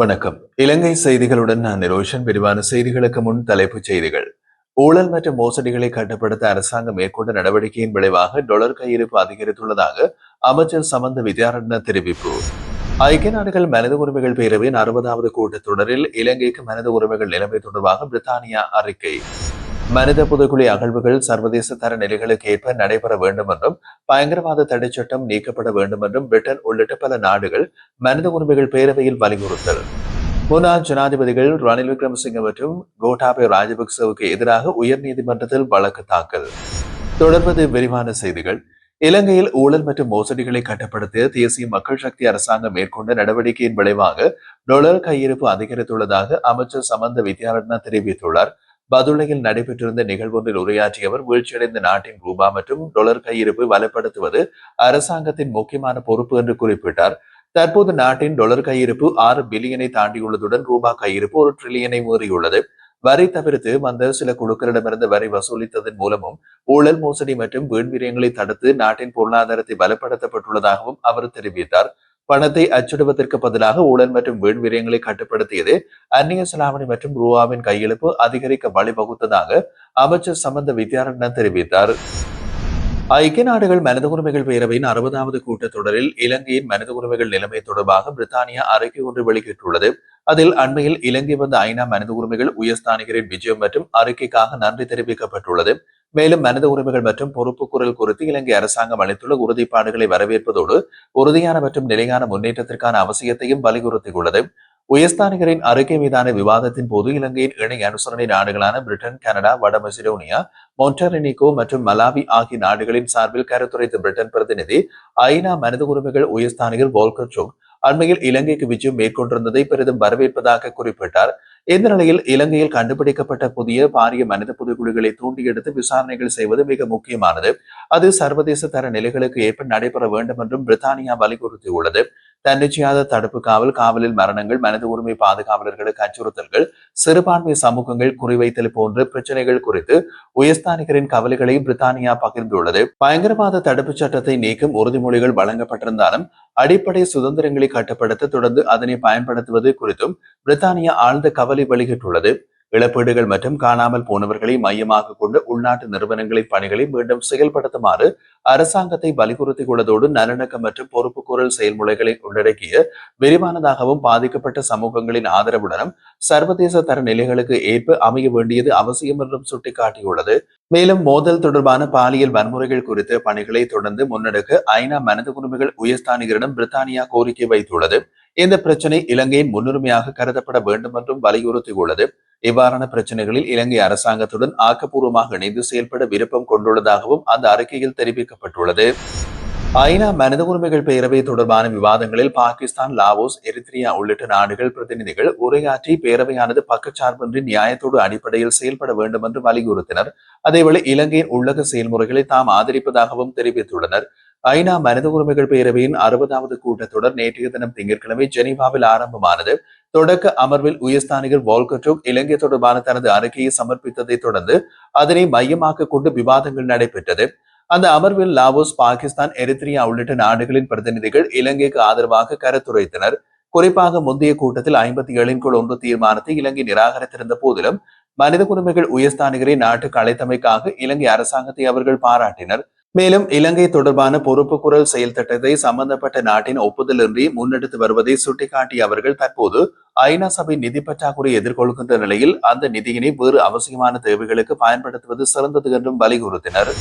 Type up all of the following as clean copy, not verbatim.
வணக்கம். இலங்கை செய்திகளுடன் நான் நிரோஷன். விரிவான செய்திகளுக்கு முன் தலைப்புச் செய்திகள். ஊழல் மற்றும் மோசடிகளை கட்டுப்படுத்த அரசாங்கம் மேற்கொண்ட நடவடிக்கையின் விளைவாக டொலர் கையிருப்பு அதிகரித்துள்ளதாக அமைச்சர் சமந்த வித்யாரட்ன தெரிவிப்பு. ஐக்கிய நாடுகள் மனித உரிமைகள் பேரவையின் 60வது கூட்டத்தொடரில் இலங்கைக்கு மனித உரிமைகள் நிலைமை தொடர்பாக பிரித்தானியா அறிக்கை. மனித புதுக்குழி அகழ்வுகள் சர்வதேச தர நிலைகளுக்கு ஏற்ப நடைபெற வேண்டும் என்றும் பயங்கரவாத தடை சட்டம் நீக்கப்பட வேண்டும் என்றும் பிரிட்டன் உள்ளிட்ட பல நாடுகள் மனித உரிமைகள் பேரவையில் வலியுறுத்தல். முன்னாள் ஜனாதிபதிகள் ரணில் விக்ரமசிங்க மற்றும் கோட்டாபய ராஜபக்சவுக்கு எதிராக உயர்நீதிமன்றத்தில் வழக்கு தாக்கல். தொடர்வது விரிவான செய்திகள். இலங்கையில் ஊழல் மற்றும் மோசடிகளை கட்டுப்படுத்த தேசிய மக்கள் சக்தி அரசாங்கம் மேற்கொண்ட நடவடிக்கையின் விளைவாக டொலர் கையிருப்பு அதிகரித்துள்ளதாக அமைச்சர் சமந்த வித்யாரட்ன தெரிவித்துள்ளார். பதுளையில் நடைபெற்றிருந்த நிகழ்வொன்றில் உரையாற்றிய அவர், வீழ்ச்சியடைந்த நாட்டின் ரூபா மற்றும் டொலர் கையிருப்பு வலுப்படுத்துவது அரசாங்கத்தின் முக்கியமான பொறுப்பு என்று குறிப்பிட்டார். தற்போது நாட்டின் டொலர் கையிருப்பு 6 பில்லியனை தாண்டியுள்ளதுடன் ரூபா கையிருப்பு 1 டிரில்லியனை மீறியுள்ளது. வரி தவிர்த்து வந்த சில குழுக்களிடமிருந்து வரி வசூலித்ததன் மூலமும் ஊழல், மோசடி மற்றும் வீண்விரயங்களை தடுத்து நாட்டின் பொருளாதாரத்தை பலப்படுத்தப்பட்டுள்ளதாகவும் அவர் தெரிவித்தார். பணத்தை அச்சிடுவதற்கு பதிலாக ஊழல் மற்றும் வீண் விரயங்களை கட்டுப்படுத்தியது அந்நிய செலாவணி மற்றும் ரூபாவின் கையெழுப்பு அதிகரிக்க வழிவகுத்ததாக அமைச்சர் சமந்த வித்யாரட்ன தெரிவித்தார். ஐக்கிய நாடுகள் மனித உரிமைகள் பேரவையின் 60வது கூட்டத்தொடரில் இலங்கையின் மனித உரிமைகள் நிலைமை தொடர்பாக பிரித்தானியா அறிக்கை ஒன்று வெளியிட்டுள்ளது. அதில் அண்மையில் இலங்கை வந்த ஐநா மனித உரிமைகள் உயர்ஸ்தானிகரின் விஜயம் மற்றும் அறிக்கைக்காக நன்றி தெரிவிக்கப்பட்டுள்ளது. மேலும் மனித உரிமைகள் மற்றும் பொறுப்புக்கூறல் குறித்து இலங்கை அரசாங்கம் அளித்துள்ள உறுதிப்பாடுகளை வரவேற்பதோடு உறுதியான மற்றும் நிலையான முன்னேற்றத்திற்கான அவசியத்தையும் வலியுறுத்தியுள்ளது. உயர்ஸ்தானிகரின் அறிக்கை மீதான விவாதத்தின் போது இலங்கையின் இணை அனுசரணை நாடுகளான பிரிட்டன், கனடா, வட மெசிடோனியா, மொன்டரினிகோ மற்றும் மலாவி ஆகிய நாடுகளின் சார்பில் கருத்துரைத்த பிரிட்டன் பிரதிநிதி ஐநா மனித உரிமைகள் உயர்ஸ்தானிகர் வோல்கர் டர்க் அண்மையில் இலங்கைக்கு விஜயம் மேற்கொண்டிருந்ததை பெரிதும் வரவேற்பதாக குறிப்பிட்டார். இந்த நிலையில் இலங்கையில் கண்டுபிடிக்கப்பட்ட புதிய பாரிய மனித புதுக்குழுக்களை தூண்டியெடுத்து விசாரணைகள் செய்வது மிக முக்கியமானது. அது சர்வதேச தர நிலைகளுக்கு ஏற்ப நடைபெற வேண்டும் என்றும் பிரித்தானியா வலியுறுத்தியுள்ளது. தன்னிச்சையாத தடுப்பு காவல், காவலில் மரணங்கள், மனித உரிமை பாதுகாவலர்களுக்கு அச்சுறுத்தல்கள், சிறுபான்மை சமூகங்கள் குறிவைத்தல் போன்ற பிரச்சனைகள் குறித்து உயர்ஸ்தானிகரின் கவலைகளை பிரித்தானியா பகிர்ந்துள்ளது. பயங்கரவாத தடுப்புச் சட்டத்தை நீக்கும் உறுதிமொழிகள் வழங்கப்பட்டிருந்தாலும் அடிப்படை சுதந்திரங்களை கட்டுப்படுத்த தொடர்ந்து அதனை பயன்படுத்துவது குறித்தும் பிரித்தானியா ஆழ்ந்த கவலை வெளியிட்டுள்ளது. இழப்பீடுகள் மற்றும் காணாமல் போனவர்களை மையமாக கொண்டு உள்நாட்டு நிறுவனங்களின் பணிகளை மீண்டும் செயல்படுத்துமாறு அரசாங்கத்தை வலியுறுத்தியுள்ளதோடு நல்லிணக்கம் மற்றும் பொறுப்புக்கூறல் செயல்முறைகளை உள்ளடக்கிய விரிவானதாகவும் பாதிக்கப்பட்ட சமூகங்களின் ஆதரவுடனும் சர்வதேச தர நிலைகளுக்கு ஏற்ப அமைய வேண்டியது அவசியம் என்றும் சுட்டிக்காட்டியுள்ளது. மேலும் மோதல் தொடர்பான பாலியல் வன்முறைகள் குறித்த பணிகளை தொடர்ந்து முன்னெடுக்க ஐநா மனித உரிமைகள் உயர்ஸ்தானிகரிடம் பிரித்தானியா கோரிக்கை வைத்துள்ளது. இந்த பிரச்சினை இலங்கையின் முன்னுரிமையாக கருதப்பட வேண்டும் என்றும் வலியுறுத்தியுள்ளது. இவ்வாறான பிரச்சனைகளில் இலங்கை அரசாங்கத்துடன் ஆக்கப்பூர்வமாக இணைந்து செயல்பட விருப்பம் கொண்டுள்ளதாகவும் அந்த அறிக்கையில் தெரிவிக்கப்பட்டுள்ளது. ஐநா மனித உரிமைகள் பேரவை தொடர்பான விவாதங்களில் பாகிஸ்தான், லாவோஸ், எரித்ரியா உள்ளிட்ட நாடுகள் பிரதிநிதிகள் உரையாற்றி பேரவையானது பக்கச்சார்பின்றி நியாயத்தோடு அடிப்படையில் செயல்பட வேண்டும் என்று வலியுறுத்தினர். அதேவேளை இலங்கையின் உள்ளக செயல்முறைகளை தாம் ஆதரிப்பதாகவும் தெரிவித்துள்ளனர். ஐநா மனித உரிமைகள் பேரவையின் 60வது கூட்டத்தொடர் நேற்றைய தினம் திங்கட்கிழமை ஜெனீவாவில் ஆரம்பமானது. தொடக்க அமர்வில் உயர்ஸ்தானிகர் வோல்கர் டர்க் இலங்கை தொடர்பான தனது அறிக்கையை சமர்ப்பித்ததை தொடர்ந்து அதனை மையமாக கொண்டு விவாதங்கள் நடைபெற்றது. அந்த அமர்வில் லாவோஸ், பாகிஸ்தான், எரித்ரியா உள்ளிட்ட நாடுகளின் பிரதிநிதிகள் இலங்கைக்கு ஆதரவாக கருத்துரைத்தனர். குறிப்பாக முந்தைய கூட்டத்தில் 57-1 தீர்மானத்தை இலங்கை நிராகரித்திருந்த போதிலும் மனித உரிமைகள் உயர்ஸ்தானிகரை நாட்டுக்கு அழைத்தமைக்காக இலங்கை அரசாங்கத்தை அவர்கள் பாராட்டினர். மேலும் இலங்கை தொடர்பான பொறுப்புக்கூறல் செயல் திட்டத்தை சம்பந்தப்பட்ட நாட்டின் ஒப்புதலின்றி முன்னெடுத்து வருவதை சுட்டிக்காட்டிய அவர்கள் தற்போது ஐநா சபை நிதி பற்றாக்குறை எதிர்கொள்கின்ற நிலையில் அந்த நிதியினை வேறு அவசியமான தேவைகளுக்கு பயன்படுத்துவது சிறந்தது என்றும் வலியுறுத்தினர்.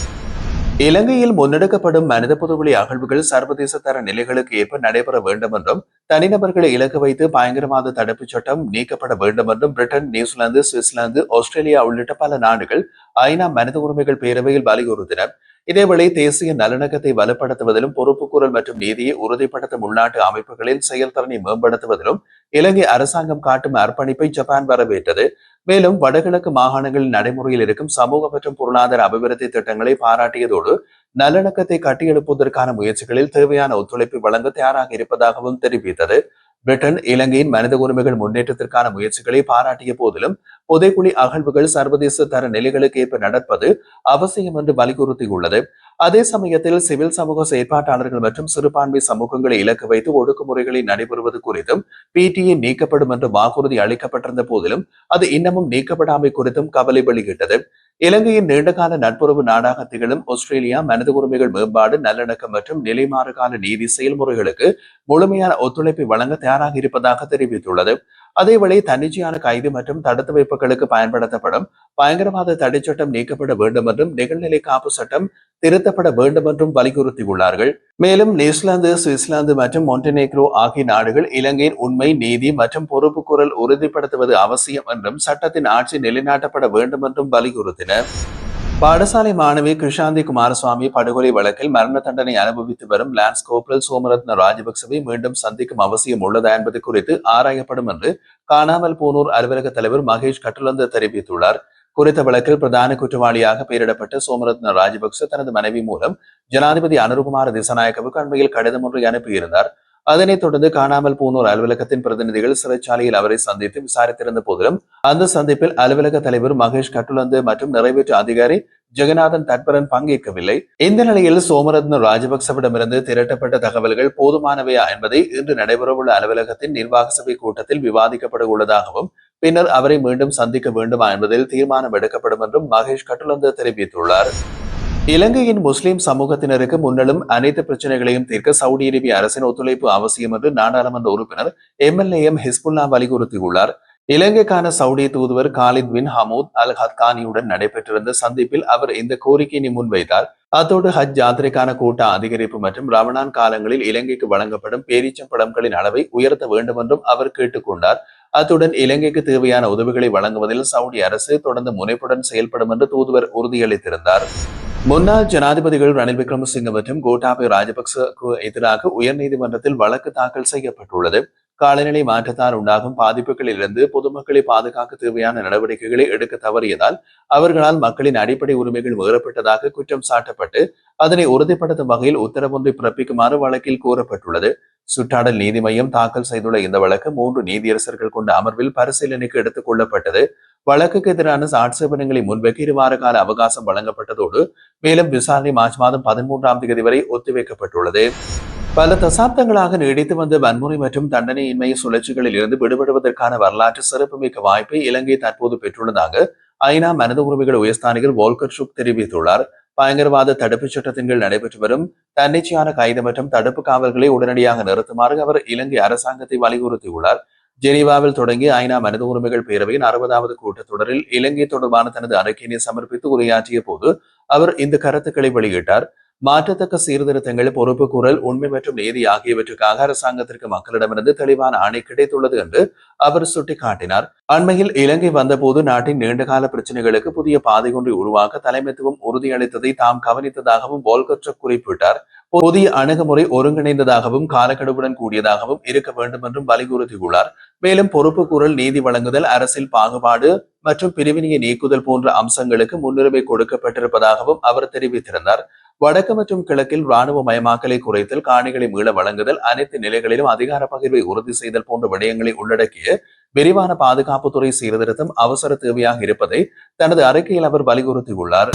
இலங்கையில் முன்னெடுக்கப்படும் மனித புதுவெளி அகழ்வுகள் சர்வதேச தர நிலைகளுக்கு ஏற்ப நடைபெற வேண்டும் என்றும் தனிநபர்களை இலக்கு வைத்து பயங்கரவாத தடுப்புச் சட்டம் நீக்கப்பட வேண்டும் என்றும் பிரிட்டன், நியூசிலாந்து, சுவிட்சர்லாந்து, ஆஸ்திரேலியா உள்ளிட்ட பல நாடுகள் ஐநா மனித உரிமைகள் பேரவையில் வலியுறுத்தினர். இதேவேளை தேசிய நல்லிணக்கத்தை வலுப்படுத்துவதிலும் பொறுப்புக்கூறல் மற்றும் நீதியை உறுதிப்படுத்தும் உள்நாட்டு அமைப்புகளின் செயல்திறனை மேம்படுத்துவதிலும் இலங்கை அரசாங்கம் காட்டும் அர்ப்பணிப்பை ஜப்பான் வரவேற்றது. மேலும் வடகிழக்கு மாகாணங்களில் நடைமுறையில் இருக்கும் சமூக மற்றும் பொருளாதார அபிவிருத்தி திட்டங்களை பாராட்டியதோடு நல்லிணக்கத்தை கட்டியெழுப்புவதற்கான முயற்சிகளில் தேவையான ஒத்துழைப்பை வழங்க தயாராக இருப்பதாகவும் தெரிவித்தது. பிரிட்டன் இலங்கையின் மனித உரிமைகள் முன்னேற்றத்திற்கான முயற்சிகளை பாராட்டிய போதிலும் புதைக்குழி அகழ்வுகள் சர்வதேச தர நிலைகளுக்கு ஏற்ப நடப்பது அவசியம் என்று வலியுறுத்தியுள்ளது. அதே சமயத்தில் சிவில் சமூக செயற்பாட்டாளர்கள் மற்றும் சிறுபான்மை சமூகங்களை இலக்கு வைத்து ஒடுக்குமுறைகளை நடைபெறுவது குறித்தும் பிடிஏ நீக்கப்படும் என்று வாக்குறுதி அளிக்கப்பட்டிருந்த போதிலும் அது இன்னமும் நீக்கப்படாமை குறித்தும் கவலை வெளியிட்டது. இலங்கையின் நீண்டகால நட்புறவு நாடாக திகழும் ஆஸ்திரேலியா மனித உரிமைகள் மேம்பாடு, நல்லிணக்கம் மற்றும் நிலைமாறுகால நீதி செயல்முறைகளுக்கு முழுமையான ஒத்துழைப்பை வழங்க தயாராக இருப்பதாக தெரிவித்துள்ளது. அதேவேளை தன்னிச்சையான கைது மற்றும் தடுத்து வைப்புகளுக்கு பயன்படுத்தப்படும் பயங்கரவாத தடை சட்டம் நீக்கப்பட வேண்டும் என்றும் நிகழ்நிலை காப்பு சட்டம் திருத்தப்பட வேண்டும் என்றும் வலியுறுத்தியுள்ளார்கள். மேலும் நியூசிலாந்து, சுவிட்சர்லாந்து மற்றும் மொண்டெனெக்ரோ ஆகிய நாடுகள் இலங்கையின் உண்மை, நீதி மற்றும் பொறுப்புக்கூறல் உறுதிப்படுத்துவது அவசியம் என்றும் சட்டத்தின் ஆட்சி நிலைநாட்டப்பட வேண்டும் என்றும் வலியுறுத்தின. பாடசாலை மாணவி கிருஷாந்தி குமாரசுவாமி படுகொலை வழக்கில் மரண தண்டனை அனுபவித்து வரும் லான்ஸ் கோப்ரல் சோமரத்ன ராஜபக்சவை மீண்டும் சந்திக்கும் அவசியம் உள்ளதா என்பது குறித்து ஆராயப்படும் என்று காணாமல் போனோர் அலுவலக தலைவர் மகேஷ் கட்டுலந்த தெரிவித்துள்ளார். குறித்த வழக்கில் பிரதான குற்றவாளியாக பெயரிடப்பட்ட சோமரத்ன ராஜபக்ச தனது மனைவி மூலம் ஜனாதிபதி அனுருகுமார திசாநாயக்கவுக்கு அண்மையில் கடிதம் ஒன்றை அனுப்பியிருந்தார். அதனைத் தொடர்ந்து காணாமல் போனோர் அலுவலகத்தின் பிரதிநிதிகள் சிறைச்சாலையில் அவரை சந்தித்து விசாரித்திருந்த போதிலும் அந்த சந்திப்பில் அலுவலக தலைவர் மகேஷ் கட்டுலந்து மற்றும் நிறைவேற்று அதிகாரி ஜெகநாதன் தட்பரன் பங்கேற்கவில்லை. இந்த நிலையில் சோமரத்ன ராஜபக்சவிடமிருந்து திரட்டப்பட்ட தகவல்கள் போதுமானவையா என்பதை இன்று நடைபெறவுள்ள அலுவலகத்தின் நிர்வாக சபை கூட்டத்தில் விவாதிக்கப்பட உள்ளதாகவும் பின்னர் அவரை மீண்டும் சந்திக்க வேண்டுமா என்பதில் தீர்மானம் எடுக்கப்படும் என்றும் மகேஷ் கட்டுலந்து தெரிவித்துள்ளார். இலங்கையின் முஸ்லிம் சமூகத்தினருக்கு முன்னெழும் அனைத்து பிரச்சனைகளையும் தீர்க்க சவுதி அரேபிய அரசின் ஒத்துழைப்பு அவசியம் என்று நாடாளுமன்ற உறுப்பினர் MLAM ஹிஸ்புல்லா வலியுறுத்தியுள்ளார். இலங்கைக்கான சவுடி தூதுவர் காலித் பின் ஹமூத் அல் ஹத்தானியுடன் நடைபெற்றிருந்த சந்திப்பில் அவர் இந்த கோரிக்கையை முன்வைத்தார். அத்தோடு ஹஜ் யாத்திரைக்கான கூட்ட அதிகரிப்பு மற்றும் ரமணான் காலங்களில் இலங்கைக்கு வழங்கப்படும் பேரீச்சம்பழங்களின் அளவை உயர்த்த வேண்டும் என்றும் அவர் கேட்டுக்கொண்டார். அத்துடன் இலங்கைக்கு தேவையான உதவிகளை வழங்குவதில் சவுடி அரசு தொடர்ந்து முனைப்புடன் செயல்படும் என்று தூதுவர் உறுதியளித்திருந்தார். முன்னாள் ஜனாதிபதிகள் ரணில் விக்ரமசிங்க மற்றும் கோட்டாபய ராஜபக்சக்கு எதிராக உயர்நீதிமன்றத்தில் வழக்கு தாக்கல் செய்யப்பட்டுள்ளது. காலநிலை மாற்றத்தால் உண்டாகும் பாதிப்புகளிலிருந்து பொதுமக்களை பாதுகாக்க தேவையான நடவடிக்கைகளை எடுக்க தவறியதால் அவர்களால் மக்களின் அடிப்படை உரிமைகள் மீறப்பட்டதாக குற்றம் சாட்டப்பட்டு அதனை உறுதிப்படுத்தும் வகையில் உத்தரவொன்றை பிறப்பிக்குமாறு வழக்கில் கூறப்பட்டுள்ளது. சுற்றாடல் நீதி மையம் தாக்கல் செய்துள்ள இந்த வழக்கு 3 நீதியரசர்கள் கொண்ட அமர்வில் பரிசீலனைக்கு எடுத்துக் கொள்ளப்பட்டது. வழக்குக்கு எதிரான ஆட்சேபனைகளை முன்வைக்க 2 வார கால அவகாசம் வழங்கப்பட்டதோடு மேலும் விசாரணை மார்ச் மாதம் 13ஆம் தேதி வரை ஒத்திவைக்கப்பட்டுள்ளது. பல தசாப்தங்களாக நீடித்து வந்த வன்முறை மற்றும் தண்டனையின்மை சுழற்சிகளில் இருந்து விடுபடுவதற்கான வரலாற்று சிறப்புமிக்க வாய்ப்பை இலங்கை தற்போது பெற்றுள்ளதாக ஐநா மனித உரிமைகள் உயர்ஸ்தானிகள் வோல்கர் ஷுக் தெரிவித்துள்ளார். பயங்கரவாத தடுப்புச் சட்டத்தின் கீழ் நடைபெற்று வரும் தன்னிச்சையான கைது மற்றும் தடுப்பு காவல்களை உடனடியாக நிறுத்துமாறு அவர் இலங்கை அரசாங்கத்தை வலியுறுத்தியுள்ளார். ஜெனீவாவில் தொடங்கிய ஐநா மனித உரிமைகள் பேரவையின் 60வது கூட்டத்தொடரில் இலங்கை தொடர்பான தனது அறிக்கையினை சமர்ப்பித்து உரையாற்றிய போது அவர் இந்த கருத்துக்களை வெளியிட்டார். மாற்றத்தக்க சீர்திருத்தங்கள், பொறுப்புக்கூறல், உண்மை மற்றும் நீதி ஆகியவற்றுக்காக அரசாங்கத்திற்கு மக்களிடமிருந்து தெளிவான ஆணை கிடைத்துள்ளது என்று அவர் சுட்டிக்காட்டினார். அண்மையில் இலங்கை வந்தபோது நாட்டின் நீண்டகால பிரச்சனைகளுக்கு புதிய பாதை ஒன்றை உருவாக்க தலைமைத்துவம் உறுதியளித்ததை தாம் கவனித்ததாகவும் வோல்கர் குறிப்பிட்டார். புதிய அணுகுமுறை ஒருங்கிணைந்ததாகவும் காலக்கெடுவுடன் கூடியதாகவும் இருக்க வேண்டும் என்றும் வலியுறுத்தியுள்ளார். மேலும் பொறுப்புக்கூறல், நீதி வழங்குதல், அரசியல் பாகுபாடு மற்றும் பிரிவினையை நீக்குதல் போன்ற அம்சங்களுக்கு முன்னுரிமை கொடுக்கப்பட்டிருப்பதாகவும் அவர் தெரிவித்திருந்தார். வடக்கு மற்றும் கிழக்கில் ராணுவ மயமாக்கலை குறைத்தல், காணிகளை மீள வழங்குதல், அனைத்து நிலைகளிலும் அதிகார பகிர்வை உறுதி செய்தல் போன்ற விடயங்களை உள்ளடக்கிய விரிவான பாதுகாப்புத்துறை சீர்திருத்தம் அவசர தேவையாக இருப்பதை தனது அறிக்கையில் அவர் வலியுறுத்தியுள்ளார்.